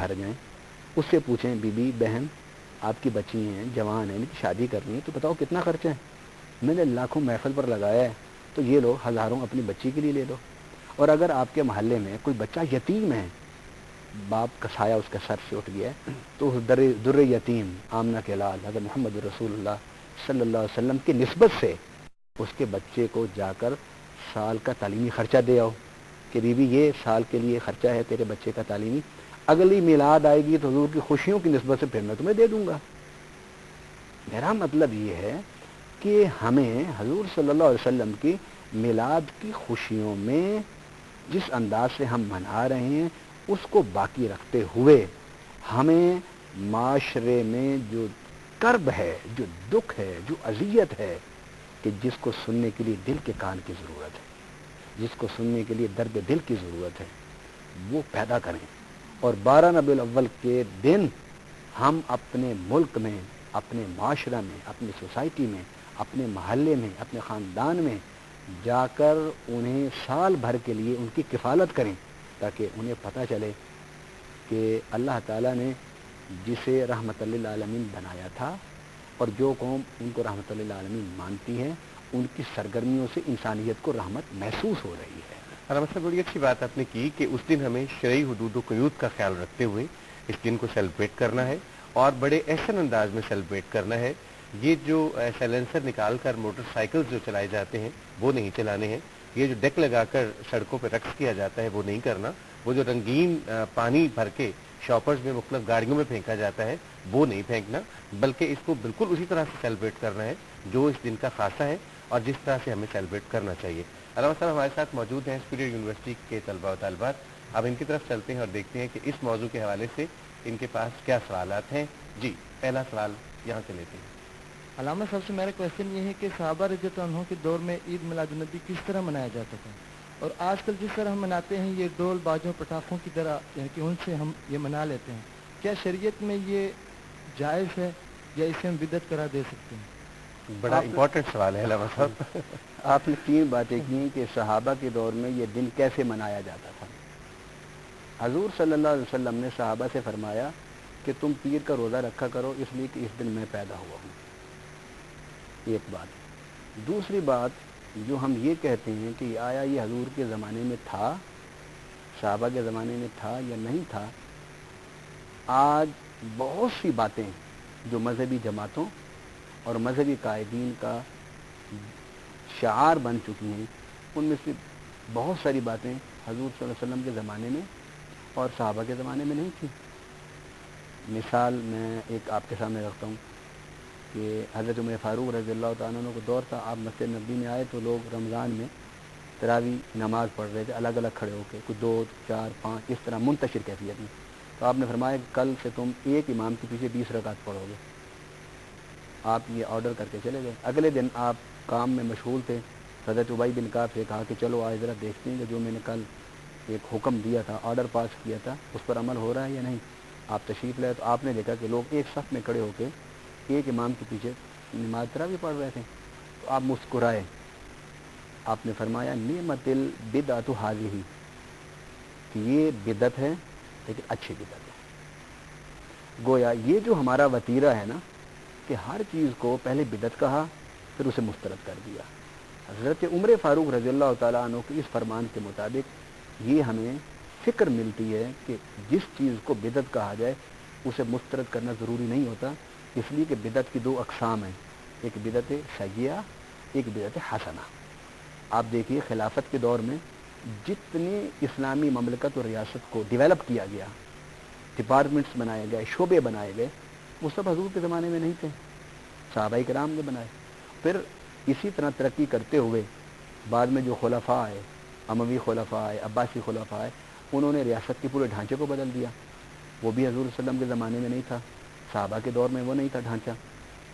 گھر جائیں, اس سے پوچھیں بیوی بہن آپ کی بچی ہیں, جوان ہیں, ان کی شادی کرنی ہے, تو بتاؤ کتنا خرچہ ہے. میں نے لاکھوں محفل پر لگایا ہے, تو یہ لو ہزاروں اپنی بچی کے لیے لے لو. اور اگر آپ کے محلے میں کوئی بچہ یتیم ہے, باپ کا سایہ اس کے سر سے اٹھ گیا ہے, تو اس در یتیم آمنہ کے لال حضرت محمد رسول اللہ صلی اللہ علیہ وسلم کی نسبت سے اس کے بچے کو جا کر سال کا تعلیمی خرچہ دے آؤ کہ بیوی یہ سال کے لیے خرچہ ہے تیرے بچے کا تعلیمی, اگلی میلاد آئے گی تو حضور کی خوشیوں کی نسبت سے پھر میں تمہیں دے دوں گا. میرا مطلب یہ ہے کہ ہمیں حضور صلی اللہ علیہ وسلم کی میلاد کی خوشیوں میں جس انداز سے ہم منا رہے ہیں اس کو باقی رکھتے ہوئے ہمیں معاشرے میں جو کرب ہے, جو دکھ ہے, جو اذیت ہے, کہ جس کو سننے کے لیے دل کے کان کی ضرورت ہے, جس کو سننے کے لیے درد دل کی ضرورت ہے, وہ پیدا کریں. اور 12 ربیع الاول کے دن ہم اپنے ملک میں, اپنے معاشرہ میں, اپنی سوسائٹی میں, اپنے محلے میں, اپنے خاندان میں جا کر انہیں سال بھر کے لیے ان کی کفالت کریں, تاکہ انہیں پتہ چلے کہ اللہ تعالیٰ نے جسے رحمت للعالمین بنایا تھا اور جو قوم ان کو رحمت للعالمین مانتی ہے, ان کی سرگرمیوں سے انسانیت کو رحمت محسوس ہو رہی ہے. علامہ صاحب بڑی اچھی بات آپ نے کی کہ اس دن ہمیں شرعی حدود و قیود کا خیال رکھتے ہوئے اس دن کو سیلیبریٹ کرنا ہے, اور بڑے احسن انداز میں سیلیبریٹ کرنا ہے. یہ جو سائلنسر نکال کر موٹر سائیکل جو چلائے جاتے ہیں وہ نہیں چلانے ہیں, یہ جو ڈیک لگا کر سڑکوں پہ رقص کیا جاتا ہے وہ نہیں کرنا, وہ جو رنگین پانی بھر کے شاپرز میں مختلف گاڑیوں میں پھینکا جاتا ہے وہ نہیں پھینکنا, بلکہ اس کو بالکل اسی طرح سے سیلیبریٹ کرنا ہے جو اس دن کا خاصہ ہے اور جس طرح سے ہمیں سیلیبریٹ کرنا چاہیے. علامہ صاحب ہمارے ساتھ موجود ہیں سپیریئر یونیورسٹی کے طلباء و طالبات, اب ان کی طرف چلتے ہیں اور دیکھتے ہیں کہ اس موضوع کے حوالے سے ان کے پاس کیا سوالات ہیں. جی پہلا سوال یہاں سے لیتے ہیں. علامہ صاحب سے میرا کویشچن یہ ہے کہ صحابہ رضی اللہ عنہ کے دور میں عید میلاد النبی کس طرح منایا جاتا تھا, اور آج کل جس طرح ہم مناتے ہیں یہ ڈول باجوں پٹاخوں کی طرح, یعنی کہ ان سے ہم یہ منا لیتے ہیں, کیا شریعت میں یہ جائز ہے یا اسے ہم بدعت قرار دے سکتے ہیں؟ بڑا امپورٹنٹ سوال ہے علامہ صاحب. آپ نے 3 باتیں کی کہ صحابہ کے دور میں یہ دن کیسے منایا جاتا تھا. حضور صلی اللہ علیہ وسلم نے صحابہ سے فرمایا کہ تم پیر کا روزہ رکھا کرو اس لیے کہ اس دن میں پیدا ہوا ہوں. ایک بات. دوسری بات جو ہم یہ کہتے ہیں کہ آیا یہ حضور کے زمانے میں تھا, صحابہ کے زمانے میں تھا یا نہیں تھا, آج بہت سی باتیں جو مذہبی جماعتوں اور مذہبی قائدین کا شعار بن چکی ہیں, ان میں سے بہت ساری باتیں حضور صلی اللہ علیہ وسلم کے زمانے میں اور صحابہ کے زمانے میں نہیں تھیں. مثال میں ایک آپ کے سامنے رکھتا ہوں کہ حضرت عمر فاروق رضی اللہ تعالیٰ عنہ کو دور تھا, آپ مسجد نبوی میں آئے تو لوگ رمضان میں تراویح نماز پڑھ رہے تھے الگ الگ کھڑے ہو کے, کچھ 2 4 5 اس طرح منتشر کیفیت میں. تو آپ نے فرمایا کہ کل سے تم ایک امام کے پیچھے 20 رکعت پڑھو گے. آپ یہ آرڈر کر کے چلے گئے. اگلے دن آپ کام میں مشغول تھے, حضرت ابی بن کعب سے کہا کہ چلو آج ذرا دیکھتے ہیں کہ جو میں نے کل ایک حکم دیا تھا, آرڈر پاس کیا تھا, اس پر عمل ہو رہا ہے یا نہیں. آپ تشریف لائے تو آپ نے دیکھا کہ لوگ ایک صف میں کھڑے ہو کے ایک امام کے پیچھے نماز تراویح پڑھ رہے تھے. تو آپ مسکرائے, آپ نے فرمایا نعمت البدعۃ ھذہ, کہ یہ بدعت ہے لیکن اچھی بدعت ہے. گویا یہ جو ہمارا وتیرہ ہے نا کہ ہر چیز کو پہلے بدعت کہا پھر اسے مسترد کر دیا. حضرت عمر فاروق رضی اللہ تعالیٰ عنہ کے اس فرمان کے مطابق یہ ہمیں فکر ملتی ہے کہ جس چیز کو بدعت کہا جائے اسے مسترد کرنا ضروری نہیں ہوتا, اس لیے کہ بدعت کی 2 اقسام ہیں, ایک بدعت سیئہ, ایک بدعت حسنہ. آپ دیکھیے خلافت کے دور میں جتنی اسلامی مملکت اور ریاست کو ڈیولپ کیا گیا, ڈپارٹمنٹس بنائے گئے, شعبے بنائے گئے, وہ سب حضور کے زمانے میں نہیں تھے, صحابہ کرام نے بنائے. پھر اسی طرح ترقی کرتے ہوئے بعد میں جو خلفاء آئے, اموی خلفاء آئے, عباسی خلفاء آئے, انہوں نے ریاست کے پورے ڈھانچے کو بدل دیا. وہ بھی حضور صلی اللہ علیہ وسلم کے زمانے میں نہیں تھا, صحابہ کے دور میں وہ نہیں تھا ڈھانچہ.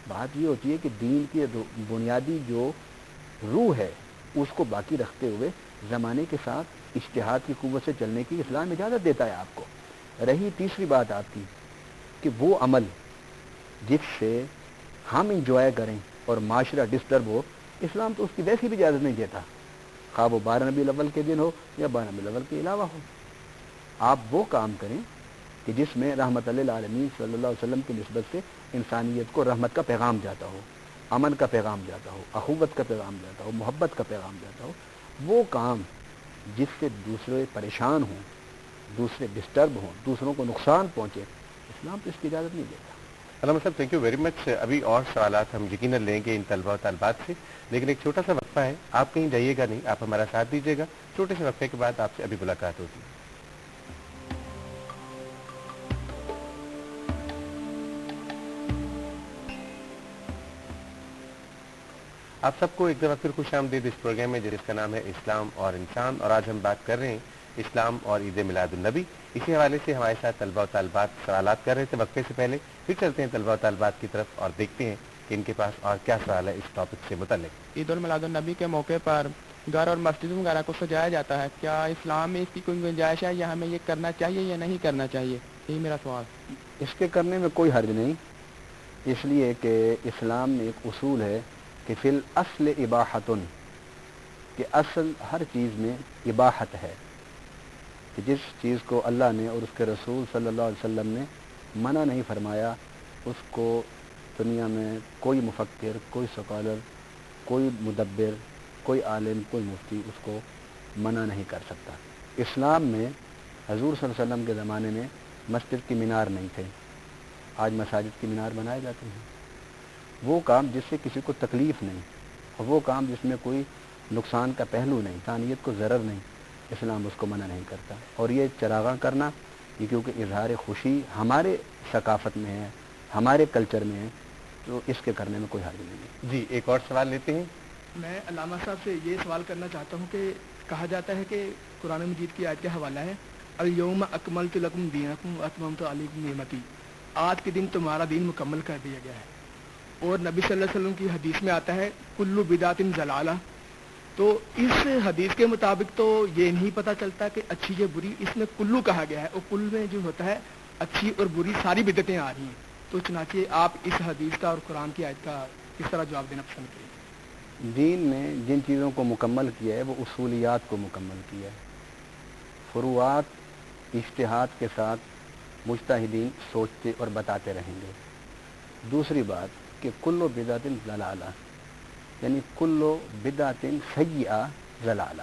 بات یہ ہوتی ہے کہ دین کی بنیادی جو روح ہے اس کو باقی رکھتے ہوئے زمانے کے ساتھ اجتہاد کی قوت سے چلنے کی اسلام اجازت دیتا ہے آپ کو. رہی تیسری بات آپ کی کہ وہ عمل جس سے ہم انجوائے کریں اور معاشرہ ڈسٹرب ہو, اسلام تو اس کی ویسی بھی اجازت نہیں دیتا, خواہ وہ 12 ربیع الاول کے دن ہو یا 12 ربیع الاول کے علاوہ ہو. آپ وہ کام کریں کہ جس میں رحمت للعالمین صلی اللہ علیہ وسلم کی نسبت سے انسانیت کو رحمت کا پیغام جاتا ہو، امن کا پیغام جاتا ہو، اخوت کا پیغام جاتا ہو، محبت کا پیغام جاتا ہو، وہ کام جس سے دوسرے پریشان ہوں، دوسرے ڈسٹرب ہوں، دوسروں کو نقصان پہنچے، اسلام تو اس کی اجازت نہیں دیتا۔ علامہ صاحب تھینک یو ویری مچ. ابھی اور سوالات ہم یقیناً لیں گے ان طلبہ و طالبات سے، لیکن ایک چھوٹا سا وقفہ ہے، آپ کہیں جائیے گا نہیں، آپ ہمارا ساتھ دیجیے گا. چھوٹے سے وقفے کے بعد آپ سے ابھی ملاقات ہوتی ہے. آپ سب کو ایک دفعہ پھر خوش آمدید اس پروگرام میں جس کا نام ہے اسلام اور انسان، اور آج ہم بات کر رہے ہیں اسلام اور عید میلاد النبی. اسی حوالے سے ہمارے ساتھ طلبہ و طالبات سوالات کر رہے تھے. وقفے سے پہلے پھر چلتے ہیں طلبہ و طالبات کی طرف اور دیکھتے ہیں کہ ان کے پاس اور کیا سوال ہے اس ٹاپک سے متعلق. عید المیلاد النبی کے موقع پر گھر اور مسجد وغیرہ کو سجایا جاتا ہے، کیا اسلام میں اس کی کوئی گنجائش ہے یا ہمیں یہ کرنا چاہیے یا نہیں کرنا چاہیے؟ یہی میرا سوال. اس کے کرنے میں کوئی حرج نہیں، اس لیے کہ اسلام میں ایک اصول ہے کہ فی الاصل اباحتن، کہ اصل ہر چیز میں اباحت ہے، کہ جس چیز کو اللہ نے اور اس کے رسول صلی اللہ علیہ وسلم نے منع نہیں فرمایا، اس کو دنیا میں کوئی مفکر، کوئی سکالر، کوئی مدبر، کوئی عالم، کوئی مفتی اس کو منع نہیں کر سکتا. اسلام میں حضور صلی اللہ علیہ وسلم کے زمانے میں مسجد کی مینار نہیں تھے، آج مساجد کی مینار بنائے جاتے ہیں. وہ کام جس سے کسی کو تکلیف نہیں، اور وہ کام جس میں کوئی نقصان کا پہلو نہیں، انسانیت کو ضرر نہیں، اسلام اس کو منع نہیں کرتا. اور یہ چراغاں کرنا یہ کیونکہ اظہار خوشی ہمارے ثقافت میں ہے، ہمارے کلچر میں ہے، تو اس کے کرنے میں کوئی حرج نہیں ہے. جی ایک اور سوال لیتے ہیں. میں علامہ صاحب سے یہ سوال کرنا چاہتا ہوں کہ کہا جاتا ہے کہ قرآن مجید کی آیت کا حوالہ ہے الیوم اکملت لکم دینکم واتممت علیکم نعمتی، آج کے دن تمہارا دین مکمل کر دیا گیا ہے. اور نبی صلی اللہ علیہ وسلم کی حدیث میں آتا ہے کلو بدعت ضلالہ. تو اس حدیث کے مطابق تو یہ نہیں پتہ چلتا کہ اچھی یا بری، اس میں کلو کہا گیا ہے اور کل میں جو ہوتا ہے اچھی اور بری ساری بدعتیں آ رہی ہیں. تو چنانچہ آپ اس حدیث کا اور قرآن کی آیت کا کس طرح جواب دینا پسند کریں؟ دین میں جن چیزوں کو مکمل کیا ہے وہ اصولیات کو مکمل کیا ہے. فروعات اجتہاد کے ساتھ مجتہدین سوچتے اور بتاتے رہیں گے. دوسری بات کہ کلو بدعت ضلالہ، یعنی کلو بدعت سیئہ ضلالہ.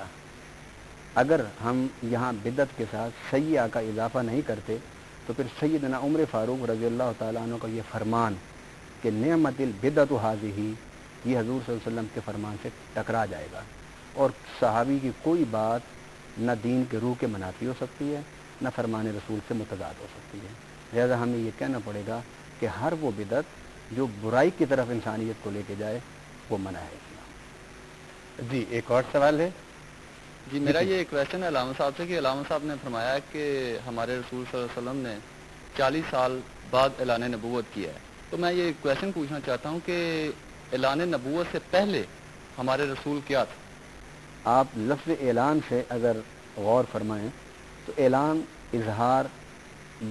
اگر ہم یہاں بدعت کے ساتھ سیئہ کا اضافہ نہیں کرتے تو پھر سیدنا عمر فاروق رضی اللہ تعالیٰ عنہ کا یہ فرمان کہ نعمت البدعۃ ھذہ، یہ حضور صلی اللہ علیہ وسلم کے فرمان سے ٹکرا جائے گا. اور صحابی کی کوئی بات نہ دین کے روح کے منافی ہو سکتی ہے، نہ فرمان رسول سے متضاد ہو سکتی ہے. لہذا ہمیں یہ کہنا پڑے گا کہ ہر وہ بدعت جو برائی کی طرف انسانیت کو لے کے جائے وہ منع ہے اسلام. جی ایک اور سوال ہے. جی میرا یہ کویشچن ہے علامہ صاحب سے کہ علامہ صاحب نے فرمایا کہ ہمارے رسول صلی اللہ علیہ وسلم نے 40 سال بعد اعلان نبوت کیا ہے. تو میں یہ کویشچن پوچھنا چاہتا ہوں کہ اعلان نبوت سے پہلے ہمارے رسول کیا تھے؟ آپ لفظ اعلان سے اگر غور فرمائیں تو اعلان، اظہار،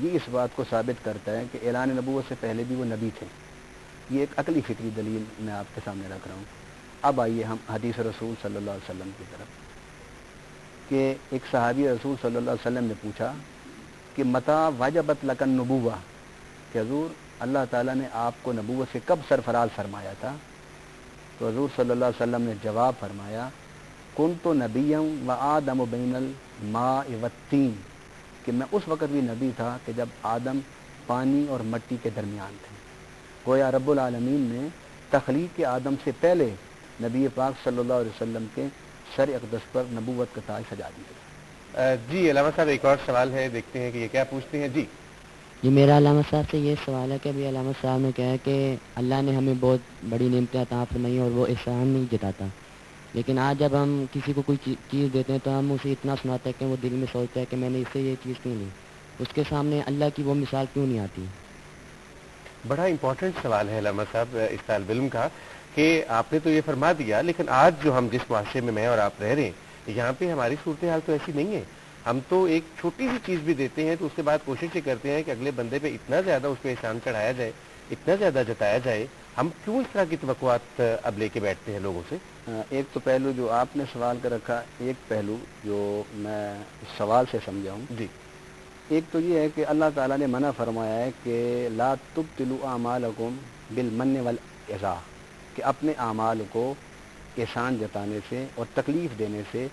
یہ اس بات کو ثابت کرتا ہے کہ اعلان نبوت سے پہلے بھی وہ نبی تھے. یہ ایک عقلی فکری دلیل میں آپ کے سامنے رکھ رہا ہوں. اب آئیے ہم حدیث رسول صلی اللہ علیہ وسلم کی طرف، کہ ایک صحابی رسول صلی اللہ علیہ وسلم نے پوچھا کہ متى وجبت لک النبوہ، کہ حضور اللہ تعالیٰ نے آپ کو نبوت سے کب سرفراز فرمایا تھا؟ تو حضور صلی اللہ علیہ وسلم نے جواب فرمایا کنت نبیا و آدم بین الماء والطین، کہ میں اس وقت بھی نبی تھا کہ جب آدم پانی اور مٹی کے درمیان تھے. گویا رب العالمین نے تخلیق آدم سے پہلے نبی پاک صلی اللہ علیہ وسلم کے سر اقدس پر نبوت کا تاج سجا دیا. جی علامہ صاحب ایک اور سوال ہے، دیکھتے ہیں کہ یہ کیا پوچھتے ہیں. جی جی میرا علامہ صاحب سے یہ سوال ہے کہ ابھی علامہ صاحب نے کہا ہے کہ اللہ نے ہمیں بہت بڑی نعمتیں عطا فرمائی اور وہ احسان نہیں جتاتا، لیکن آج جب ہم کسی کو کوئی چیز دیتے ہیں تو ہم اسے اتنا سناتے ہیں کہ وہ دل میں سوچتا ہے کہ میں نے اس سے یہ چیز کیوں لی، اس کے سامنے اللہ کی وہ مثال کیوں نہیں آتی؟ بڑا امپورٹنٹ سوال ہے علامہ صاحب اس طالب علم کا، کہ آپ نے تو یہ فرما دیا، لیکن آج جو ہم جس معاشرے میں اور آپ رہ رہے ہیں یہاں پہ ہماری صورتحال تو ایسی نہیں ہے. ہم تو ایک چھوٹی سی چیز بھی دیتے ہیں تو اس کے بعد کوشش یہ کرتے ہیں کہ اگلے بندے پہ اتنا زیادہ اس پہ احسان چڑھایا جائے، اتنا زیادہ جتایا جائے. ہم کیوں اس طرح کی توقعات اب لے کے بیٹھتے ہیں لوگوں سے؟ ایک تو پہلو جو آپ نے سوال کر رکھا، ایک پہلو جو میں اس سوال سے سمجھا ہوں جی ایک تو یہ ہے کہ اللہ تعالیٰ نے منع فرمایا ہے کہ لا تبطلوا اعمالکم بالمن والاذا، کہ اپنے اعمال کو احسان جتانے سے اور تکلیف دینے سے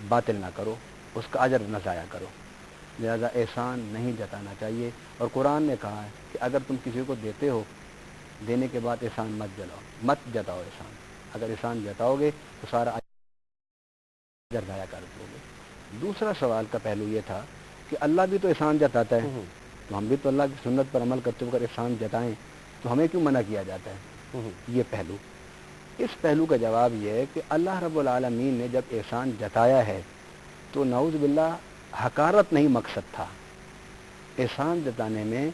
باطل نہ کرو، اس کا اجر نہ ضائع کرو، لہذا احسان نہیں جتانا چاہیے۔ اور قرآن نے کہا ہے کہ اگر تم کسی کو دیتے ہو، دینے کے بعد احسان مت جتاؤ احسان، اگر احسان جتاؤ گے تو سارا اجر ضائع کر دو گے۔ دوسرا سوال کا پہلو یہ تھا کہ اللہ بھی تو احسان جتاتا ہے، تو ہم بھی تو اللہ کی سنت پر عمل کرتے ہوئے اگر احسان جتائیں تو ہمیں کیوں منع کیا جاتا ہے؟ یہ پہلو، اس پہلو کا جواب یہ ہے کہ اللہ رب العالمین نے جب احسان جتایا ہے تو نعوذ باللہ حقارت نہیں مقصد تھا، احسان جتانے میں